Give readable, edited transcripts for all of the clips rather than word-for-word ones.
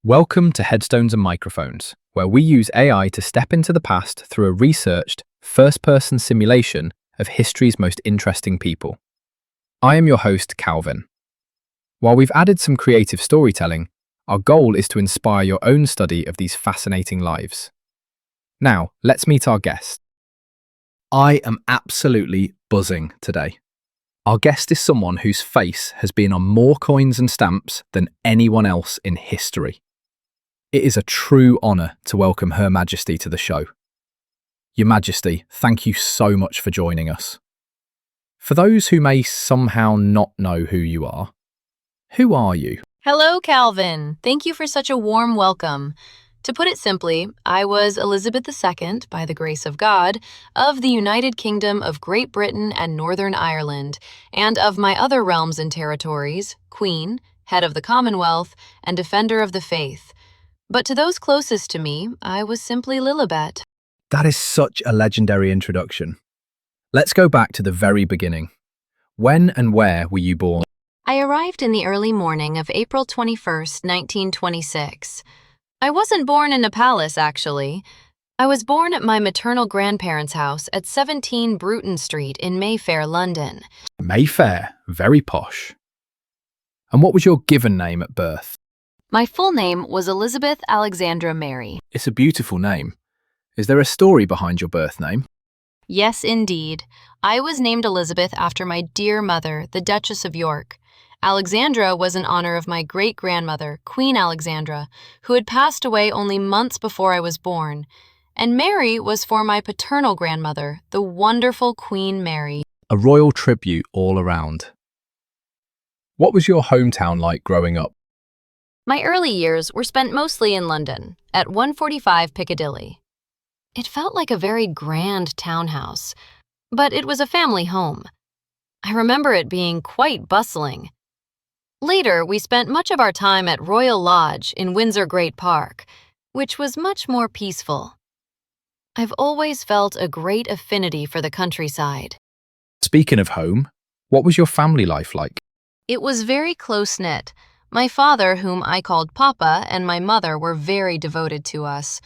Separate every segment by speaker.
Speaker 1: Welcome to Headstones and Microphones, where we use AI to step into the past through a researched, first-person simulation of history's most interesting people. I am your host, Calvin. While we've added some creative storytelling, our goal is to inspire your own study of these fascinating lives. Now, let's meet our guest. I am absolutely buzzing today. Our guest is someone whose face has been on more coins and stamps than anyone else in history. It is a true honour to welcome Her Majesty to the show. Your Majesty, thank you so much for joining us. For those who may somehow not know who you are, who are you?
Speaker 2: Hello, Calvin. Thank you for such a warm welcome. To put it simply, I was Elizabeth II, by the grace of God, of the United Kingdom of Great Britain and Northern Ireland, and of my other realms and territories, Queen, head of the Commonwealth, and defender of the faith. But to those closest to me, I was simply Lilibet.
Speaker 1: That is such a legendary introduction. Let's go back to the very beginning. When and where were you born?
Speaker 2: I arrived in the early morning of April 21st, 1926. I wasn't born in a palace, actually. I was born at my maternal grandparents' house at 17 Bruton Street in Mayfair, London.
Speaker 1: Mayfair, very posh. And what was your given name at birth?
Speaker 2: My full name was Elizabeth Alexandra Mary.
Speaker 1: It's a beautiful name. Is there a story behind your birth name?
Speaker 2: Yes, indeed. I was named Elizabeth after my dear mother, the Duchess of York. Alexandra was in honor of my great-grandmother, Queen Alexandra, who had passed away only months before I was born. And Mary was for my paternal grandmother, the wonderful Queen Mary.
Speaker 1: A royal tribute all around. What was your hometown like growing up?
Speaker 2: My early years were spent mostly in London, at 145 Piccadilly. It felt like a very grand townhouse, but it was a family home. I remember it being quite bustling. Later, we spent much of our time at Royal Lodge in Windsor Great Park, which was much more peaceful. I've always felt a great affinity for the countryside.
Speaker 1: Speaking of home, what was your family life like?
Speaker 2: It was very close-knit. My father, whom I called Papa, and my mother were very devoted to us.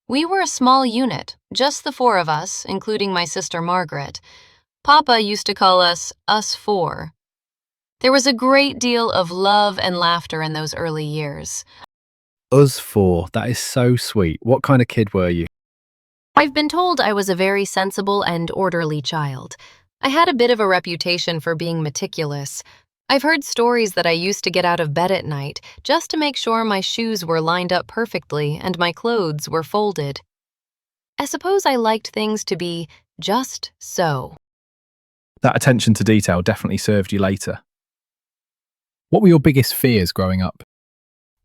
Speaker 2: We were a small unit, just the four of us, including my sister Margaret. Papa used to call us four. There was a great deal of love and laughter in those early years.
Speaker 1: Us four, that is so sweet. What kind of kid were you?
Speaker 2: I've been told I was a very sensible and orderly child. I had a bit of a reputation for being meticulous. I've heard stories that I used to get out of bed at night just to make sure my shoes were lined up perfectly and my clothes were folded. I suppose I liked things to be just so.
Speaker 1: That attention to detail definitely served you later. What were your biggest fears growing up?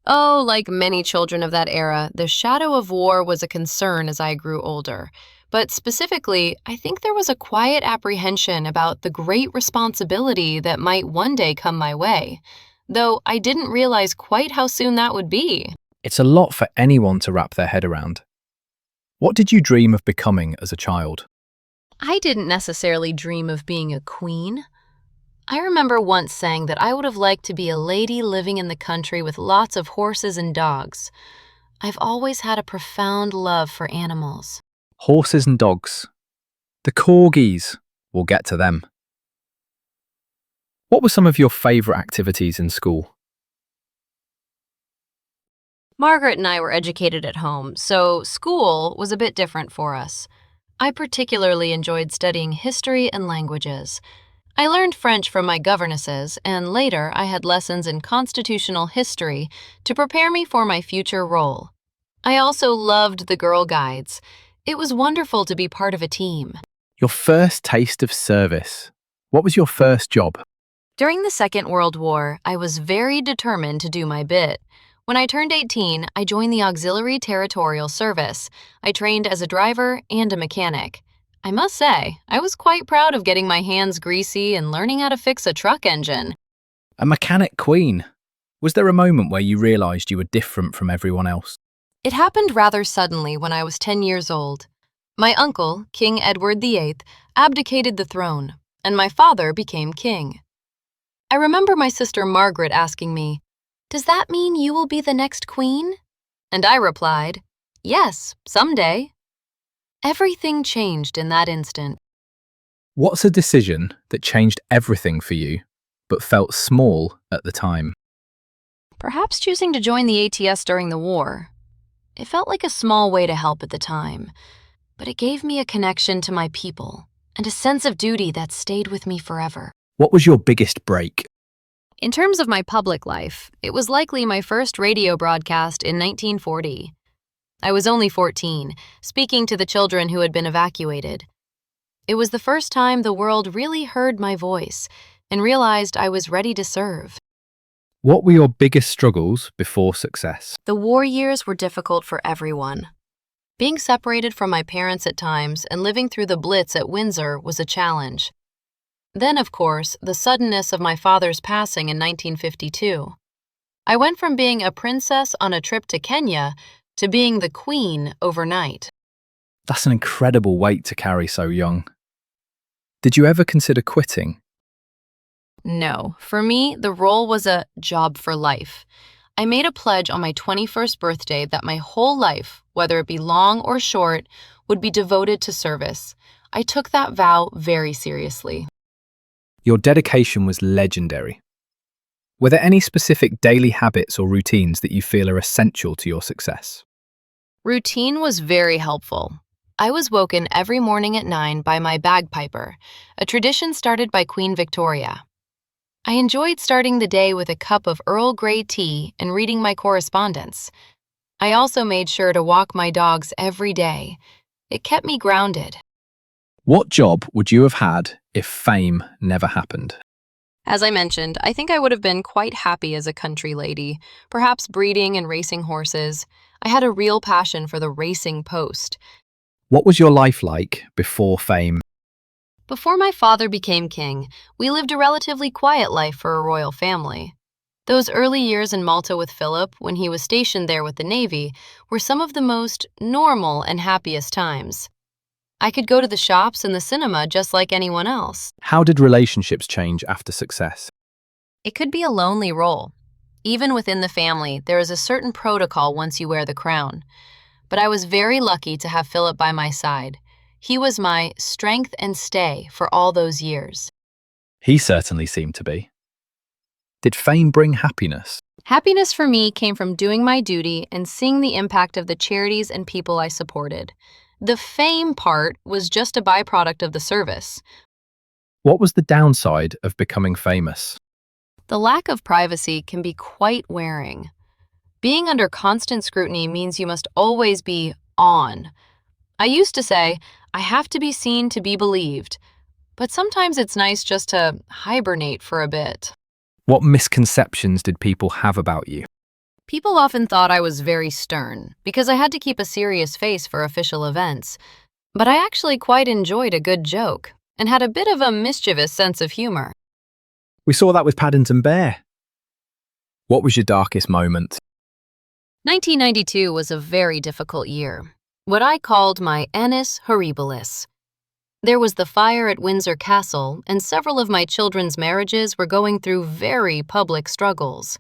Speaker 2: Oh, like many children of that era, the shadow of war was a concern as I grew older. But specifically, I think there was a quiet apprehension about the great responsibility that might one day come my way, though I didn't realize quite how soon that would be.
Speaker 1: It's a lot for anyone to wrap their head around. What did you dream of becoming as a child?
Speaker 2: I didn't necessarily dream of being a queen. I remember once saying that I would have liked to be a lady living in the country with lots of horses and dogs. I've always had a profound love for animals.
Speaker 1: Horses and dogs. The corgis. We'll get to them. What were some of your favourite activities in school?
Speaker 2: Margaret and I were educated at home, so school was a bit different for us. I particularly enjoyed studying history and languages. I learned French from my governesses, and later I had lessons in constitutional history to prepare me for my future role. I also loved the Girl Guides. It was wonderful to be part of a team.
Speaker 1: Your first taste of service. What was your first job?
Speaker 2: During the Second World War, I was very determined to do my bit. When I turned 18, I joined the Auxiliary Territorial Service. I trained as a driver and a mechanic. I must say, I was quite proud of getting my hands greasy and learning how to fix a truck engine.
Speaker 1: A mechanic queen. Was there a moment where you realised you were different from everyone else?
Speaker 2: It happened rather suddenly when I was 10 years old. My uncle, King Edward VIII, abdicated the throne, and my father became king. I remember my sister Margaret asking me, "Does that mean you will be the next queen?" And I replied, "Yes, someday." Everything changed in that instant.
Speaker 1: What's a decision that changed everything for you, but felt small at the time?
Speaker 2: Perhaps choosing to join the ATS during the war. It felt like a small way to help at the time, but it gave me a connection to my people and a sense of duty that stayed with me forever.
Speaker 1: What was your biggest break?
Speaker 2: In terms of my public life, it was likely my first radio broadcast in 1940. I was only 14, speaking to the children who had been evacuated. It was the first time the world really heard my voice and realized I was ready to serve.
Speaker 1: What were your biggest struggles before success?
Speaker 2: The war years were difficult for everyone. Being separated from my parents at times and living through the Blitz at Windsor was a challenge. Then, of course, the suddenness of my father's passing in 1952. I went from being a princess on a trip to Kenya to being the queen overnight.
Speaker 1: That's an incredible weight to carry so young. Did you ever consider quitting?
Speaker 2: No, for me, the role was a job for life. I made a pledge on my 21st birthday that my whole life, whether it be long or short, would be devoted to service. I took that vow very seriously.
Speaker 1: Your dedication was legendary. Were there any specific daily habits or routines that you feel are essential to your success?
Speaker 2: Routine was very helpful. I was woken every morning at 9 by my bagpiper, a tradition started by Queen Victoria. I enjoyed starting the day with a cup of Earl Grey tea and reading my correspondence. I also made sure to walk my dogs every day. It kept me grounded.
Speaker 1: What job would you have had if fame never happened?
Speaker 2: As I mentioned, I think I would have been quite happy as a country lady, perhaps breeding and racing horses. I had a real passion for the racing post.
Speaker 1: What was your life like before fame?
Speaker 2: Before my father became king, we lived a relatively quiet life for a royal family. Those early years in Malta with Philip, when he was stationed there with the Navy, were some of the most normal and happiest times. I could go to the shops and the cinema just like anyone else.
Speaker 1: How did relationships change after success?
Speaker 2: It could be a lonely role. Even within the family, there is a certain protocol once you wear the crown. But I was very lucky to have Philip by my side. He was my strength and stay for all those years.
Speaker 1: He certainly seemed to be. Did fame bring happiness?
Speaker 2: Happiness for me came from doing my duty and seeing the impact of the charities and people I supported. The fame part was just a byproduct of the service.
Speaker 1: What was the downside of becoming famous?
Speaker 2: The lack of privacy can be quite wearing. Being under constant scrutiny means you must always be on. I used to say, I have to be seen to be believed, but sometimes it's nice just to hibernate for a bit.
Speaker 1: What misconceptions did people have about you?
Speaker 2: People often thought I was very stern because I had to keep a serious face for official events, but I actually quite enjoyed a good joke and had a bit of a mischievous sense of humor.
Speaker 1: We saw that with Paddington Bear. What was your darkest moment?
Speaker 2: 1992 was a very difficult year, what I called my annus horribilis. There was the fire at Windsor Castle, and several of my children's marriages were going through very public struggles.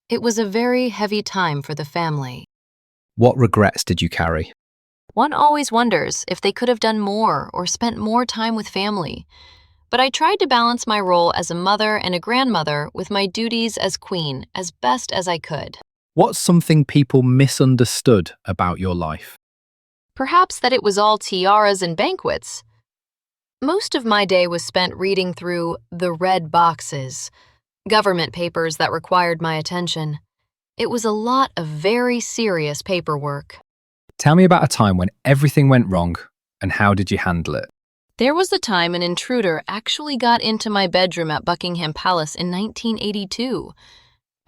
Speaker 2: It was a very heavy time for the family.
Speaker 1: What regrets did you carry?
Speaker 2: One always wonders if they could have done more or spent more time with family. But I tried to balance my role as a mother and a grandmother with my duties as queen as best as I could.
Speaker 1: What's something people misunderstood about your life?
Speaker 2: Perhaps that it was all tiaras and banquets. Most of my day was spent reading through the red boxes, government papers that required my attention. It was a lot of very serious paperwork.
Speaker 1: Tell me about a time when everything went wrong, and how did you handle it?
Speaker 2: There was the time an intruder actually got into my bedroom at Buckingham Palace in 1982.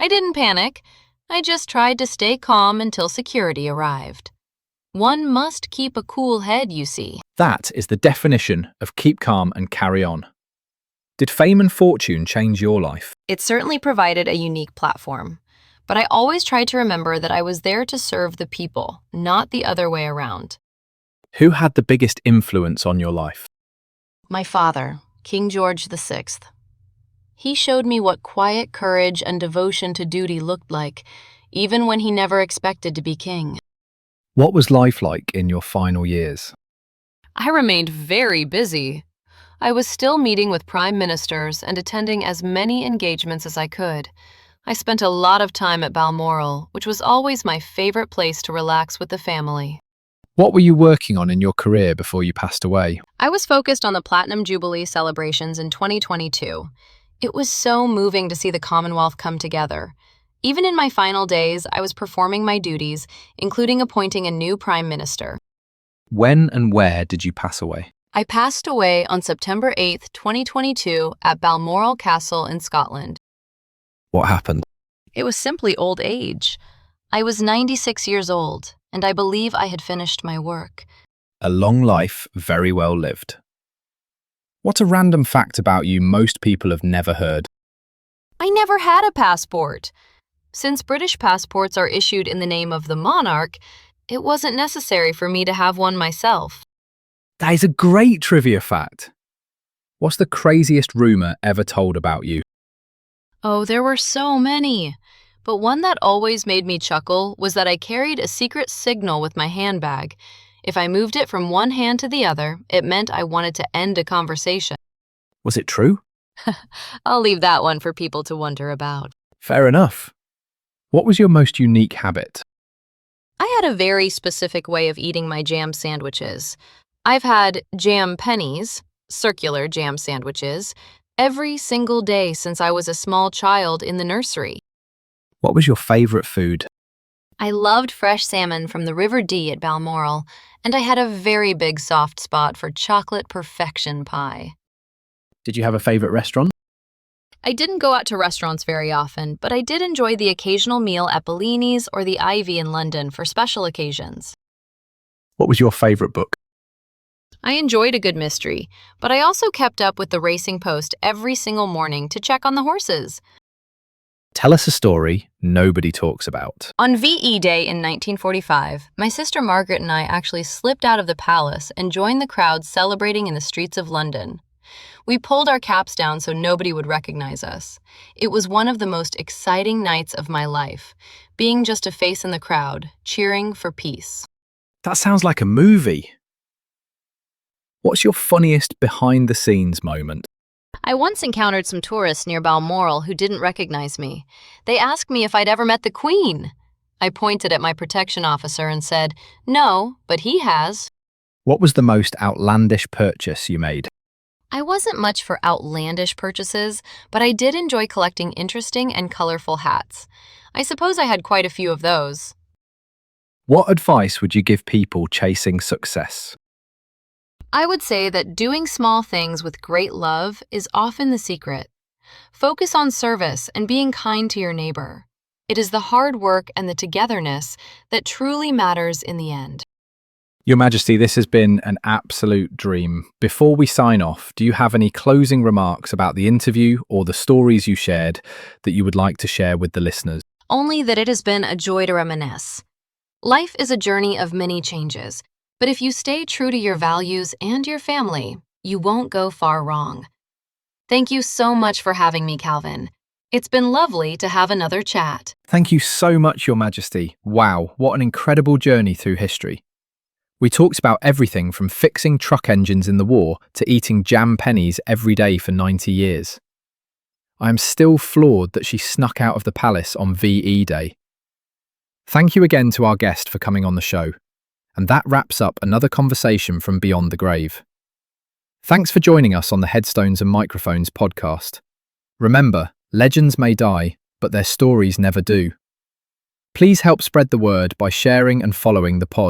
Speaker 2: I didn't panic. I just tried to stay calm until security arrived. One must keep a cool head, you see.
Speaker 1: That is the definition of keep calm and carry on. Did fame and fortune change your life?
Speaker 2: It certainly provided a unique platform, but I always tried to remember that I was there to serve the people, not the other way around.
Speaker 1: Who had the biggest influence on your life?
Speaker 2: My father, King George VI. He showed me what quiet courage and devotion to duty looked like, even when he never expected to be king.
Speaker 1: What was life like in your final years?
Speaker 2: I remained very busy. I was still meeting with prime ministers and attending as many engagements as I could. I spent a lot of time at Balmoral, which was always my favorite place to relax with the family.
Speaker 1: What were you working on in your career before you passed away?
Speaker 2: I was focused on the Platinum Jubilee celebrations in 2022. It was so moving to see the Commonwealth come together. Even in my final days, I was performing my duties, including appointing a new prime minister.
Speaker 1: When and where did you pass away?
Speaker 2: I passed away on September 8th, 2022, at Balmoral Castle in Scotland.
Speaker 1: What happened?
Speaker 2: It was simply old age. I was 96 years old, and I believe I had finished my work.
Speaker 1: A long life, very well lived. What's a random fact about you most people have never heard?
Speaker 2: I never had a passport. Since British passports are issued in the name of the monarch, it wasn't necessary for me to have one myself.
Speaker 1: That is a great trivia fact. What's the craziest rumor ever told about you?
Speaker 2: Oh, there were so many. But one that always made me chuckle was that I carried a secret signal with my handbag. If I moved it from one hand to the other, it meant I wanted to end a conversation.
Speaker 1: Was it true?
Speaker 2: I'll leave that one for people to wonder about.
Speaker 1: Fair enough. What was your most unique habit?
Speaker 2: I had a very specific way of eating my jam sandwiches. I've had jam pennies, circular jam sandwiches, every single day since I was a small child in the nursery.
Speaker 1: What was your favorite food?
Speaker 2: I loved fresh salmon from the River Dee at Balmoral, and I had a very big soft spot for chocolate perfection pie.
Speaker 1: Did you have a favorite restaurant?
Speaker 2: I didn't go out to restaurants very often, but I did enjoy the occasional meal at Bellini's or the Ivy in London for special occasions.
Speaker 1: What was your favorite book?
Speaker 2: I enjoyed a good mystery, but I also kept up with the Racing Post every single morning to check on the horses.
Speaker 1: Tell us a story nobody talks about.
Speaker 2: On VE Day in 1945, my sister Margaret and I actually slipped out of the palace and joined the crowd celebrating in the streets of London. We pulled our caps down so nobody would recognize us. It was one of the most exciting nights of my life, being just a face in the crowd, cheering for peace.
Speaker 1: That sounds like a movie. What's your funniest behind-the-scenes moment?
Speaker 2: I once encountered some tourists near Balmoral who didn't recognize me. They asked me if I'd ever met the Queen. I pointed at my protection officer and said, "No, but he has."
Speaker 1: What was the most outlandish purchase you made?
Speaker 2: I wasn't much for outlandish purchases, but I did enjoy collecting interesting and colorful hats. I suppose I had quite a few of those.
Speaker 1: What advice would you give people chasing success?
Speaker 2: I would say that doing small things with great love is often the secret. Focus on service and being kind to your neighbor. It is the hard work and the togetherness that truly matters in the end.
Speaker 1: Your Majesty, this has been an absolute dream. Before we sign off, do you have any closing remarks about the interview or the stories you shared that you would like to share with the listeners?
Speaker 2: Only that it has been a joy to reminisce. Life is a journey of many changes, but if you stay true to your values and your family, you won't go far wrong. Thank you so much for having me, Calvin. It's been lovely to have another chat.
Speaker 1: Thank you so much, Your Majesty. Wow, what an incredible journey through history. We talked about everything from fixing truck engines in the war to eating jam pennies every day for 90 years. I am still floored that she snuck out of the palace on VE Day. Thank you again to our guest for coming on the show. And that wraps up another conversation from Beyond the Grave. Thanks for joining us on the Headstones and Microphones podcast. Remember, legends may die, but their stories never do. Please help spread the word by sharing and following the pod.